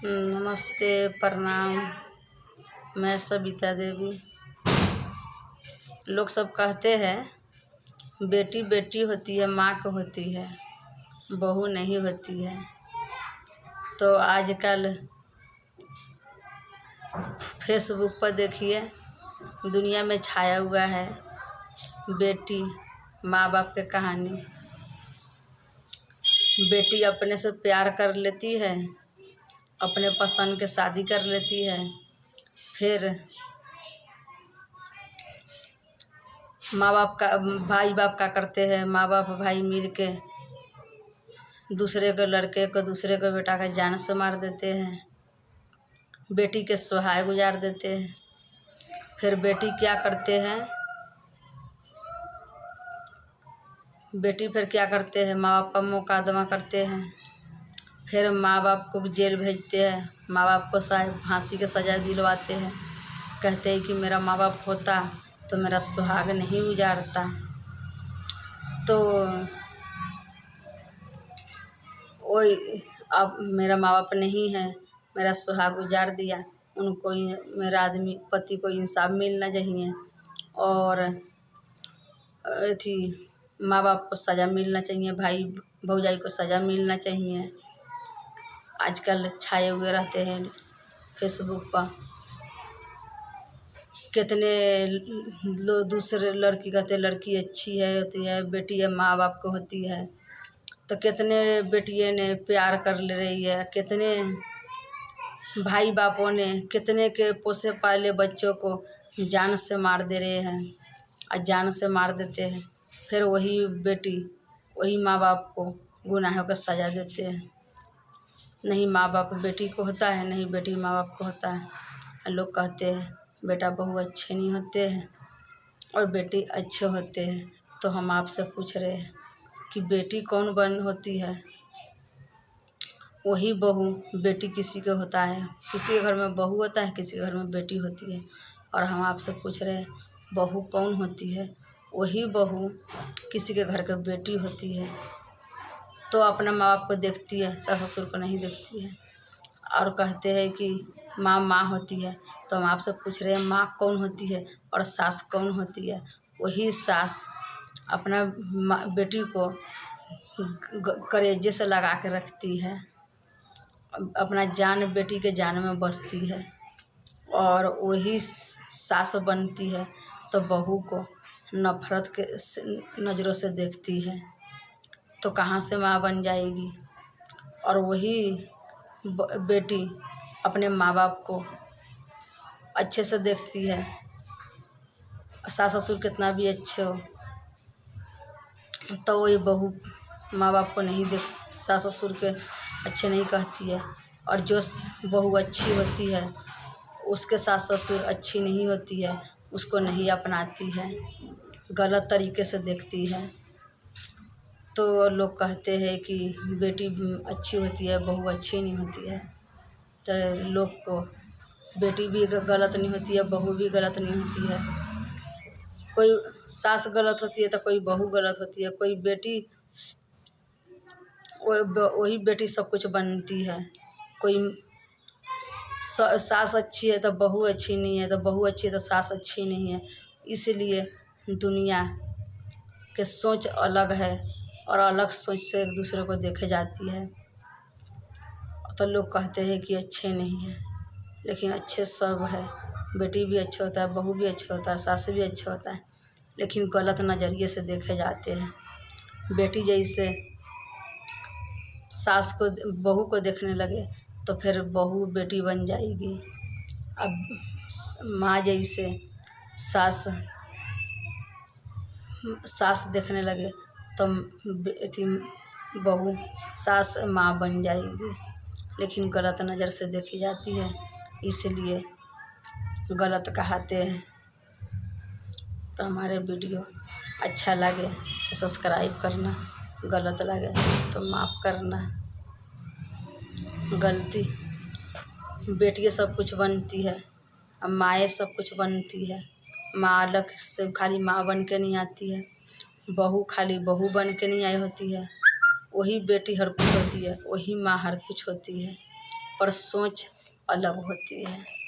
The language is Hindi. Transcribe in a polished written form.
नमस्ते, प्रणाम। मैं सविता देवी। लोग सब कहते हैं बेटी बेटी होती है, माँ को होती है, बहू नहीं होती है। तो आजकल फेसबुक पर देखिए, दुनिया में छाया हुआ है बेटी माँ बाप के कहानी। बेटी अपने से प्यार कर लेती है, अपने पसंद के शादी कर लेती है, फिर माँ बाप का भाई बाप का करते हैं, माँ बाप भाई मिल के दूसरे के लड़के को दूसरे के बेटा का जान से मार देते हैं, बेटी के सुहाग गुजार देते हैं। फिर बेटी क्या करते हैं, बेटी फिर क्या करते हैं, माँ बाप का मुकदमा करते हैं, फिर माँ बाप को जेल भेजते हैं, माँ बाप को फांसी की सज़ा दिलवाते हैं। कहते हैं कि मेरा माँ बाप होता तो मेरा सुहाग नहीं उजाड़ता। तो वही अब मेरा माँ बाप नहीं है, मेरा सुहाग उजाड़ दिया, उनको मेरा आदमी पति को इंसाफ मिलना चाहिए और थी माँ बाप को सज़ा मिलना चाहिए, भाई भौजाई को सज़ा मिलना चाहिए। आजकल छाए हुए रहते हैं फेसबुक पर। कितने लोग दूसरे लड़की कहते लड़की अच्छी है होती है, बेटी है माँ बाप को होती है। तो कितने बेटियों ने प्यार कर ले रही है, कितने भाई बापों ने कितने के पोसे पाले बच्चों को जान से मार दे रहे हैं और जान से मार देते हैं। फिर वही बेटी वही माँ बाप को गुनाहों का सज़ा देते हैं। नहीं माँ बाप बेटी को होता है, नहीं बेटी माँ बाप को होता है। लोग कहते हैं बेटा बहू अच्छे नहीं होते हैं और बेटी अच्छे होते हैं। तो हम आपसे पूछ रहे हैं कि बेटी कौन बन होती है? वही बहू बेटी किसी के होता है, किसी के घर में बहू होता है, किसी के घर में बेटी होती है। और हम आपसे पूछ रहे हैं बहू कौन होती है? वही बहू किसी के घर की बेटी होती है। तो अपने माँ बाप को देखती है, सास ससुर को नहीं देखती है। और कहते हैं कि माँ माँ होती है। तो हम आपसे पूछ रहे हैं माँ कौन होती है और सास कौन होती है? वही सास अपना बेटी को कलेजे से लगा के रखती है, अपना जान बेटी के जान में बसती है और वही सास बनती है तो बहू को नफरत के नज़रों से देखती है। तो कहाँ से माँ बन जाएगी? और वही बेटी अपने माँ बाप को अच्छे से देखती है, सास ससुर कितना भी अच्छे हो तो वही बहू माँ बाप को नहीं देख, सास ससुर के अच्छे नहीं कहती है। और जो बहू अच्छी होती है उसके सास ससुर अच्छी नहीं होती है, उसको नहीं अपनाती है, गलत तरीके से देखती है। तो लोग कहते हैं कि बेटी अच्छी होती है, बहू अच्छी नहीं होती है। तो लोग को बेटी भी गलत नहीं होती है, बहू भी गलत नहीं होती है। कोई सास गलत होती है तो कोई बहू गलत होती है, कोई बेटी वही बेटी सब कुछ बनती है। कोई सास अच्छी है तो बहू अच्छी नहीं है, तो बहू अच्छी है तो सास अच्छी नहीं है। इसलिए दुनिया के सोच अलग है और अलग सोच से एक दूसरे को देखे जाती है। तो लोग कहते हैं कि अच्छे नहीं हैं, लेकिन अच्छे सब है। बेटी भी अच्छा होता है, बहू भी अच्छा होता है, सास भी अच्छा होता है, लेकिन गलत नज़रिए से देखे जाते हैं। बेटी जैसे सास को बहू को देखने लगे तो फिर बहू बेटी बन जाएगी। अब माँ जैसे सास देखने लगे तो अथी बहू सास माँ बन जाएगी, लेकिन गलत नज़र से देखी जाती है, इसलिए गलत कहते हैं। तो हमारे वीडियो अच्छा लगे तो सब्सक्राइब करना, गलत लगे तो माफ़ करना। गलती बेटियाँ सब कुछ बनती है, अब माएँ सब कुछ बनती है। माँ अलग से खाली माँ बन के नहीं आती है, बहू खाली बहू बन के नहीं आई होती है। वही बेटी हर कुछ होती है, वही माँ हर कुछ होती है। पर सोच अलग होती है।